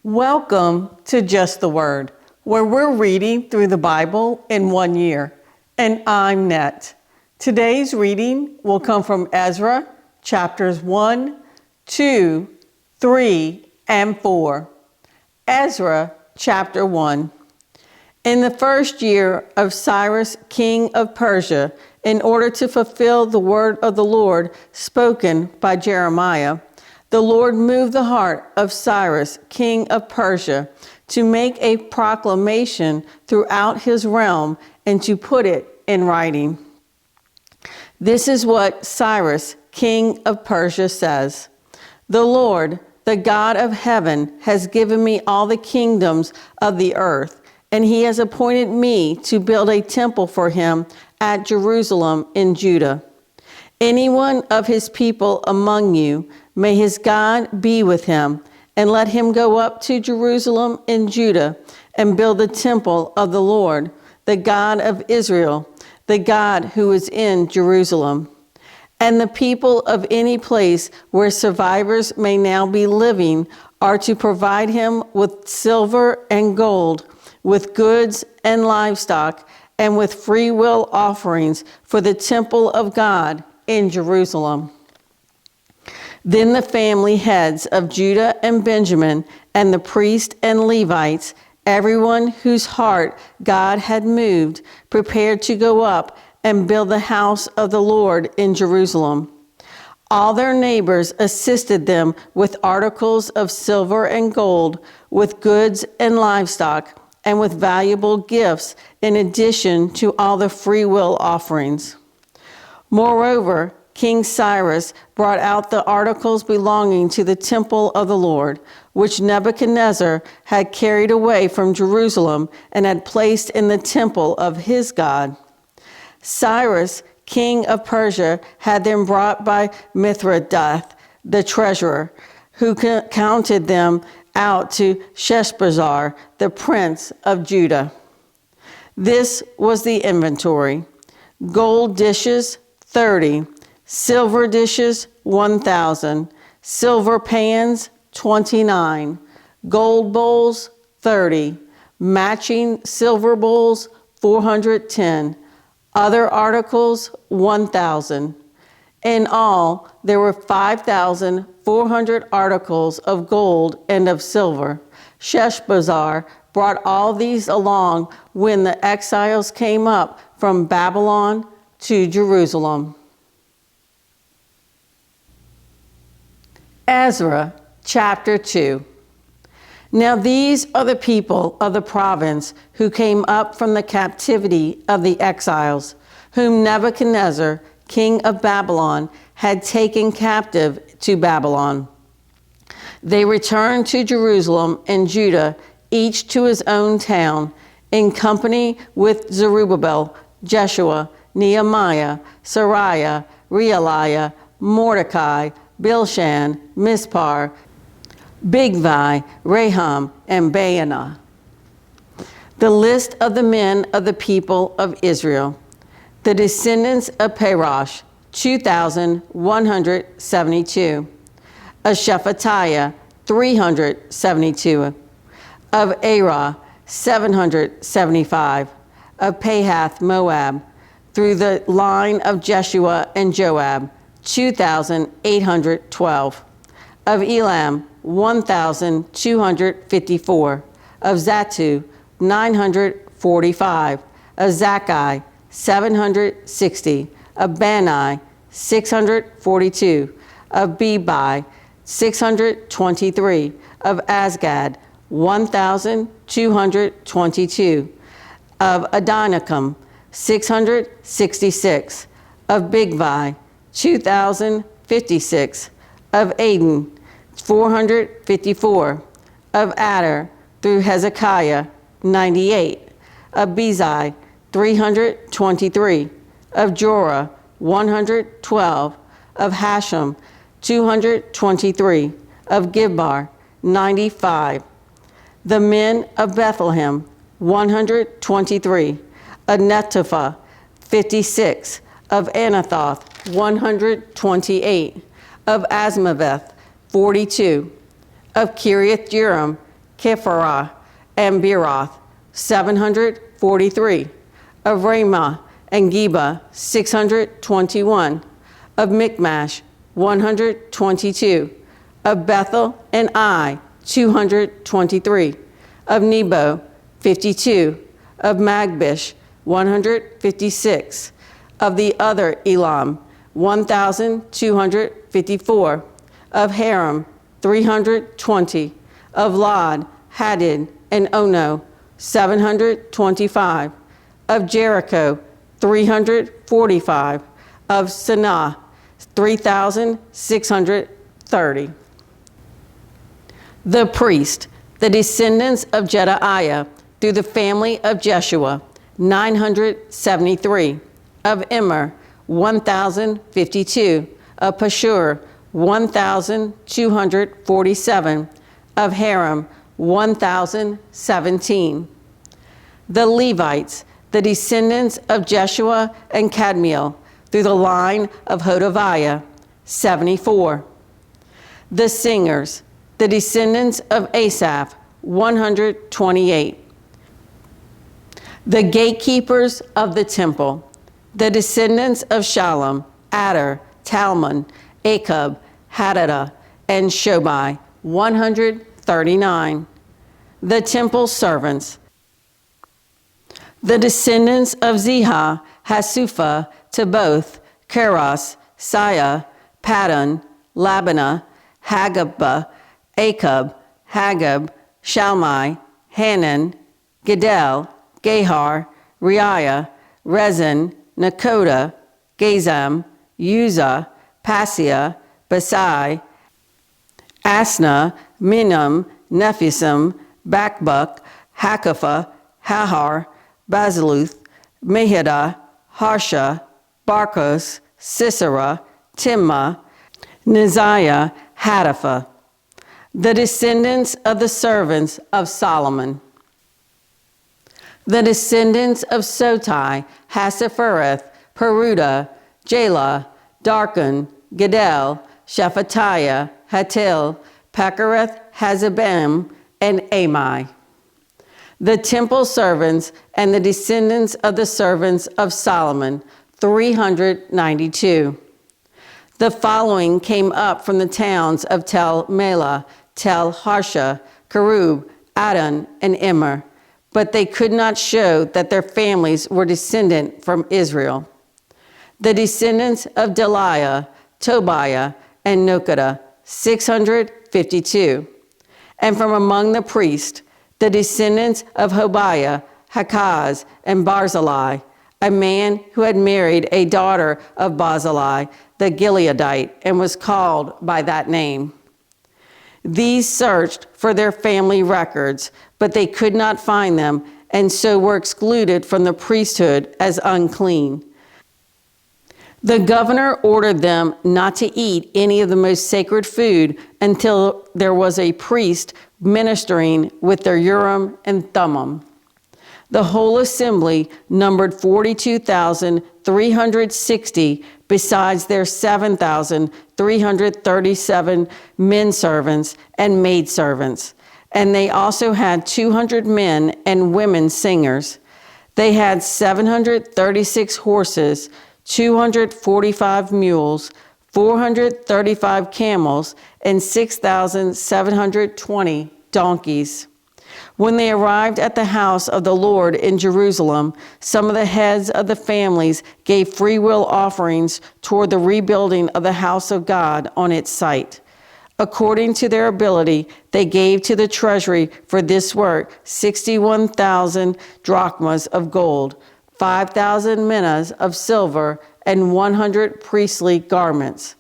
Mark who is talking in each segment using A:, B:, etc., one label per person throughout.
A: Welcome to Just the Word, where we're reading through the Bible in 1 year. And I'm Net. Today's reading will come from Ezra, chapters 1, 2, 3, and 4. Ezra, chapter 1. In the first year of Cyrus, king of Persia, in order to fulfill the word of the Lord spoken by Jeremiah, the Lord moved the heart of Cyrus, king of Persia, to make a proclamation throughout his realm and to put it in writing. This is what Cyrus, king of Persia, says. The Lord, the God of heaven, has given me all the kingdoms of the earth, and he has appointed me to build a temple for him at Jerusalem in Judah. Anyone of his people among you, may his God be with him, and let him go up to Jerusalem in Judah and build the temple of the Lord, the God of Israel, the God who is in Jerusalem. And the people of any place where survivors may now be living are to provide him with silver and gold, with goods and livestock, and with free will offerings for the temple of God in Jerusalem. Then the family heads of Judah and Benjamin, and the priests and Levites, everyone whose heart God had moved, prepared to go up and build the house of the Lord in Jerusalem. All their neighbors assisted them with articles of silver and gold, with goods and livestock, and with valuable gifts in addition to all the free will offerings. Moreover, King Cyrus brought out the articles belonging to the temple of the Lord, which Nebuchadnezzar had carried away from Jerusalem and had placed in the temple of his God. Cyrus, king of Persia, had them brought by Mithridath, the treasurer, who counted them out to Sheshbazzar, the prince of Judah. This was the inventory: gold dishes, 30. Silver dishes, 1,000. Silver pans, 29. Gold bowls, 30. Matching silver bowls, 410. Other articles, 1,000. In all, there were 5,400 articles of gold and of silver. Sheshbazzar brought all these along when the exiles came up from Babylon to Jerusalem. Ezra, chapter 2. Now these are the people of the province who came up from the captivity of the exiles, whom Nebuchadnezzar, king of Babylon, had taken captive to Babylon. They returned to Jerusalem and Judah, each to his own town, in company with Zerubbabel, Jeshua, Nehemiah, Sariah, Realiah, Mordecai, Bilshan, Mispar, Bigvai, Raham, and Baanah. The list of the men of the people of Israel. The descendants of Parosh, 2,172. Of Shephatiah, 372. Of Arah, 775. Of Pahath Moab, through the line of Jeshua and Joab, 2,812. Of Elam, 1,254. Of Zatu, 945. Of Zakkai, 760. Of Bani, 642. Of Bebai, 623. Of Azgad, 1,222. Of Adonikam, 666. Of Bigvai, 2,056. Of Aden, 454. Of Adar, through Hezekiah, 98. Of Bezai, 323. Of Jorah, 112. Of Hashem, 223. Of Gibbar, 95. The men of Bethlehem, 123. Of Netophah, 56. Of Anathoth, 128. Of Asmaveth, 42. Of Kiriath Jearim, Kepharah, and Beeroth, 743. Of Ramah and Geba, 621. Of Michmash, 122. Of Bethel and Ai, 223. Of Nebo, 52. Of Magbish, 156. Of the other Elam, 1,254. Of Haram, 320. Of Lod, Hadid, and Ono, 725. Of Jericho, 345. Of Sanaa, 3,630. The priest, the descendants of Jedaiah, through the family of Jeshua, 973. Of Immer, 1,052. Of Pashur, 1,247. Of Haram, 1,017. The Levites, the descendants of Jeshua and Kadmiel, through the line of Hodaviah, 74. The singers, the descendants of Asaph, 128. The gatekeepers of the temple, the descendants of Shallum, Adar, Talmon, Akub, Hadadah, and Shobai, 139. The temple servants, the descendants of Ziha, Hasupha, Taboth, Keros, Siah, Padon, Labana, Hagabah, Akub, Hagab, Shalmai, Hanan, Gedel, Gehar, Reiah, Rezin, Nakoda, Gazam, Uzzah, Paseah, Basai, Asna, Minam, Nephisim, Bakbuk, Hakapha, Hahar, Baziluth, Mehidah, Harsha, Barkos, Sisera, Timma, Neziah, Hadapha. The descendants of the servants of Solomon. The descendants of Sotai, Hassephereth, Peruda, Jalah, Darkon, Gedel, Shephatiah, Hatil, Pechereth, Hazabim, and Amai. The temple servants and the descendants of the servants of Solomon, 392. The following came up from the towns of Tel Melah, Tel Harsha, Kerub, Adon, and Immer, but they could not show that their families were descendant from Israel. The descendants of Deliah, Tobiah, and Nokodah, 652. And from among the priests, the descendants of Hobiah, Hakaz, and Barzillai, a man who had married a daughter of Barzillai, the Gileadite, and was called by that name. These searched for their family records, but they could not find them, and so were excluded from the priesthood as unclean. The governor ordered them not to eat any of the most sacred food until there was a priest ministering with their Urim and Thummim. The whole assembly numbered 42,360, besides their 7,337 men servants and maid servants. And they also had 200 men and women singers. They had 736 horses, 245 mules, 435 camels, and 6,720 donkeys. When they arrived at the house of the Lord in Jerusalem, some of the heads of the families gave freewill offerings toward the rebuilding of the house of God on its site. According to their ability, they gave to the treasury for this work 61,000 drachmas of gold, 5,000 minas of silver, and 100 priestly garments.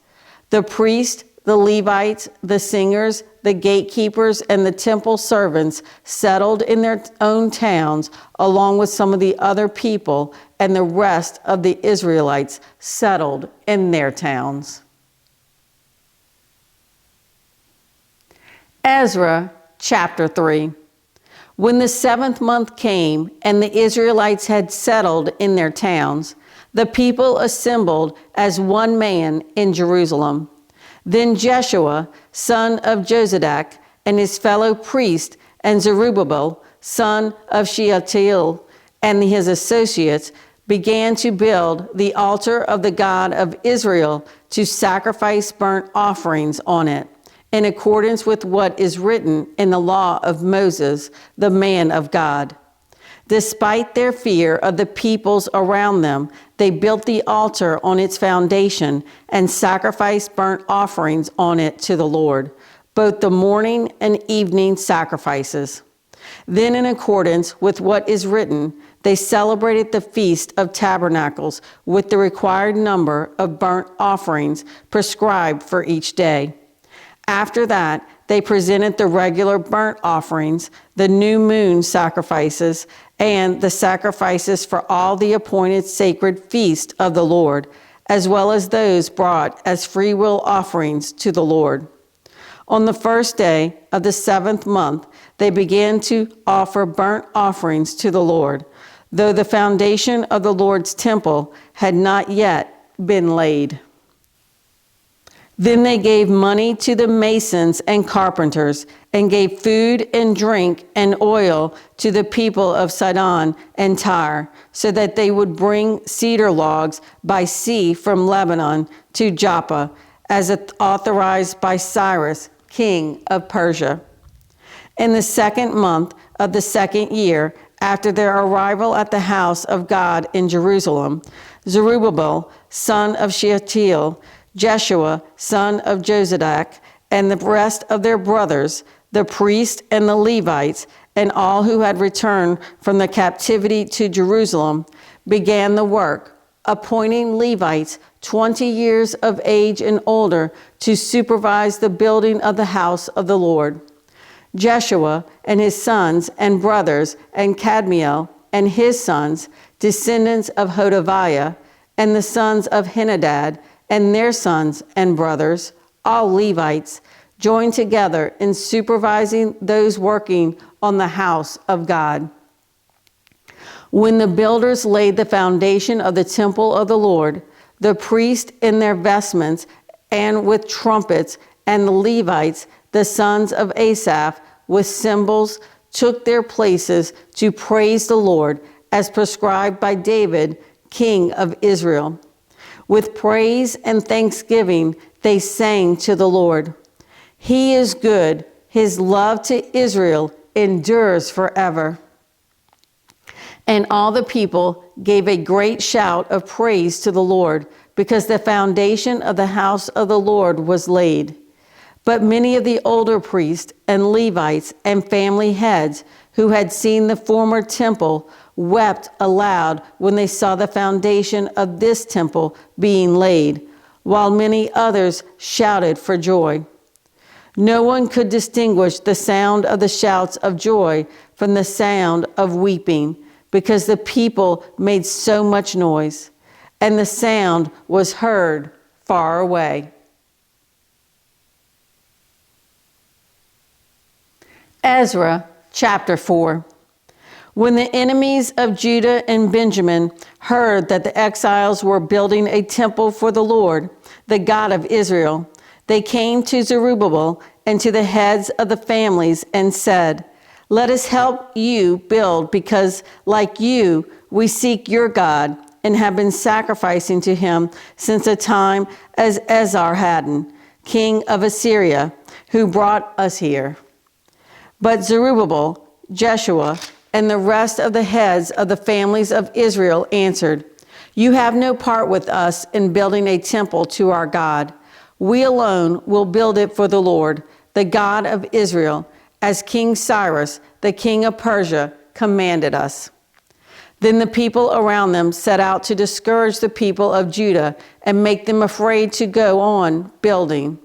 A: The priests, the Levites, the singers, the gatekeepers, and the temple servants settled in their own towns, along with some of the other people, and the rest of the Israelites settled in their towns. Ezra chapter 3. When the 7th month came and the Israelites had settled in their towns, the people assembled as one man in Jerusalem. Then Jeshua, son of Jozadak, and his fellow priests and Zerubbabel, son of Shealtiel, and his associates began to build the altar of the God of Israel to sacrifice burnt offerings on it, in accordance with what is written in the law of Moses, the man of God. Despite their fear of the peoples around them, they built the altar on its foundation and sacrificed burnt offerings on it to the Lord, both the morning and evening sacrifices. Then, in accordance with what is written, they celebrated the Feast of Tabernacles with the required number of burnt offerings prescribed for each day. After that, they presented the regular burnt offerings, the new moon sacrifices, and the sacrifices for all the appointed sacred feasts of the Lord, as well as those brought as freewill offerings to the Lord. On the first day of the 7th month, they began to offer burnt offerings to the Lord, though the foundation of the Lord's temple had not yet been laid. Then they gave money to the masons and carpenters, and gave food and drink and oil to the people of Sidon and Tyre, so that they would bring cedar logs by sea from Lebanon to Joppa, as authorized by Cyrus, king of Persia. In the 2nd month of the 2nd year, after their arrival at the house of God in Jerusalem, Zerubbabel, son of Shealtiel, Jeshua, son of Jozadak, and the rest of their brothers, the priests and the Levites, and all who had returned from the captivity to Jerusalem, began the work, appointing Levites 20 years of age and older to supervise the building of the house of the Lord. Jeshua and his sons and brothers, and Kadmiel and his sons, descendants of Hodaviah, and the sons of Henadad, and their sons and brothers, all Levites, joined together in supervising those working on the house of God. When the builders laid the foundation of the temple of the Lord, the priests in their vestments and with trumpets, and the Levites, the sons of Asaph, with cymbals, took their places to praise the Lord, as prescribed by David, king of Israel. With praise and thanksgiving, they sang to the Lord. He is good. His love to Israel endures forever. And all the people gave a great shout of praise to the Lord, because the foundation of the house of the Lord was laid. But many of the older priests and Levites and family heads who had seen the former temple wept aloud when they saw the foundation of this temple being laid, while many others shouted for joy. No one could distinguish the sound of the shouts of joy from the sound of weeping, because the people made so much noise, and the sound was heard far away. Ezra chapter 4. When the enemies of Judah and Benjamin heard that the exiles were building a temple for the Lord, the God of Israel, they came to Zerubbabel and to the heads of the families and said, "Let us help you build, because like you, we seek your God and have been sacrificing to him since the time as Esarhaddon, king of Assyria, who brought us here." But Zerubbabel, Jeshua, and the rest of the heads of the families of Israel answered, "You have no part with us in building a temple to our God. We alone will build it for the Lord, the God of Israel, as King Cyrus, the king of Persia, commanded us." Then the people around them set out to discourage the people of Judah and make them afraid to go on building.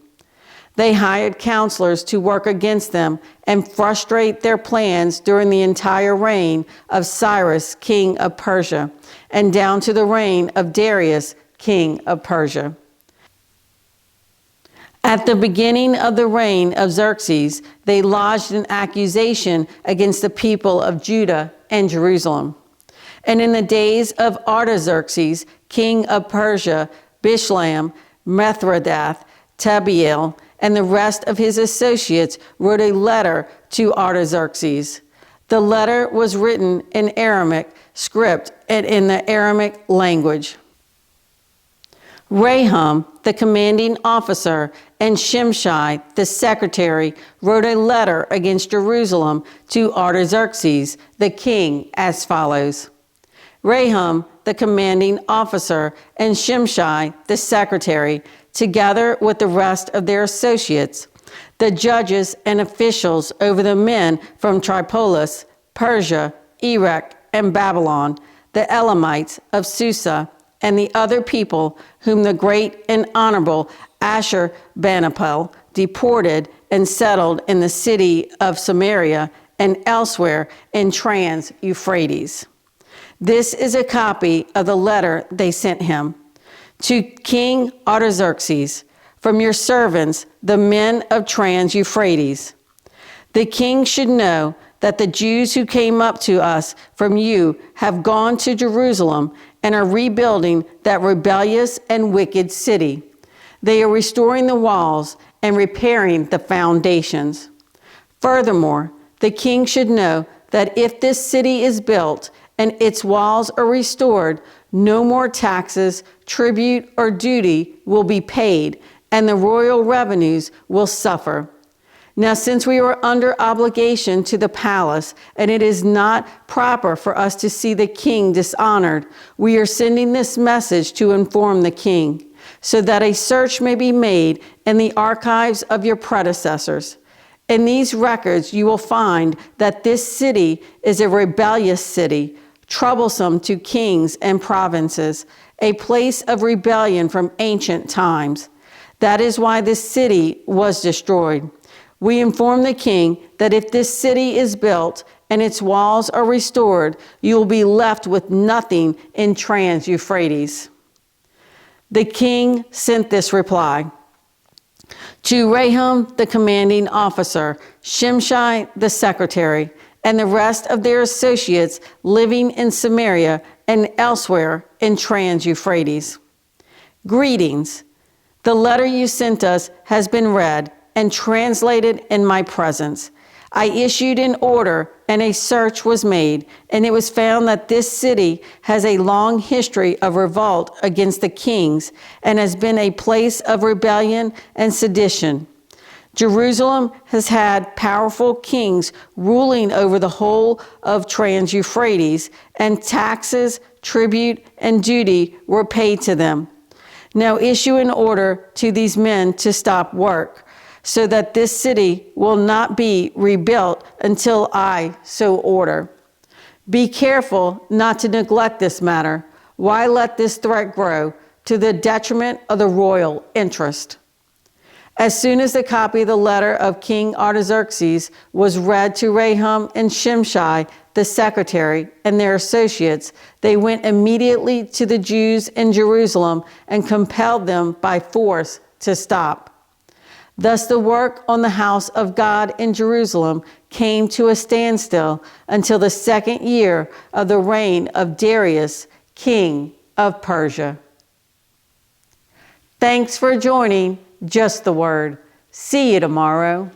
A: They hired counselors to work against them and frustrate their plans during the entire reign of Cyrus, king of Persia, and down to the reign of Darius, king of Persia. At the beginning of the reign of Xerxes, they lodged an accusation against the people of Judah and Jerusalem. And in the days of Artaxerxes, king of Persia, Bishlam, Mithredath, Tabeel, and the rest of his associates wrote a letter to Artaxerxes. The letter was written in Aramaic script and in the Aramaic language. Rahum, the commanding officer, and Shimshai, the secretary, wrote a letter against Jerusalem to Artaxerxes, the king, as follows. Rahum, the commanding officer, and Shimshai, the secretary, together with the rest of their associates, the judges and officials over the men from Tripolis, Persia, Erech, and Babylon, the Elamites of Susa, and the other people whom the great and honorable Ashurbanipal deported and settled in the city of Samaria and elsewhere in Trans-Euphrates. This is a copy of the letter they sent him. To King Artaxerxes, from your servants, the men of Trans-Euphrates. The king should know that the Jews who came up to us from you have gone to Jerusalem and are rebuilding that rebellious and wicked city. They are restoring the walls and repairing the foundations. Furthermore, the king should know that if this city is built and its walls are restored, no more taxes, tribute, or duty will be paid, and the royal revenues will suffer. Now, since we are under obligation to the palace, and it is not proper for us to see the king dishonored, we are sending this message to inform the king, so that a search may be made in the archives of your predecessors. In these records, you will find that this city is a rebellious city, troublesome to kings and provinces, a place of rebellion from ancient times. That is why this city was destroyed. We inform the king that if this city is built and its walls are restored, you will be left with nothing in Trans-Euphrates. The king sent this reply. To Rahum, the commanding officer, Shimshai, the secretary, and the rest of their associates living in Samaria and elsewhere in Trans-Euphrates. Greetings. The letter you sent us has been read and translated in my presence. I issued an order and a search was made, and it was found that this city has a long history of revolt against the kings and has been a place of rebellion and sedition. Jerusalem has had powerful kings ruling over the whole of Trans-Euphrates, and taxes, tribute, and duty were paid to them. Now issue an order to these men to stop work, so that this city will not be rebuilt until I so order. Be careful not to neglect this matter. Why let this threat grow to the detriment of the royal interest? As soon as the copy of the letter of King Artaxerxes was read to Rahum and Shimshai, the secretary, and their associates, they went immediately to the Jews in Jerusalem and compelled them by force to stop. Thus the work on the house of God in Jerusalem came to a standstill until the second year of the reign of Darius, king of Persia. Thanks for joining Just the Word. See you tomorrow.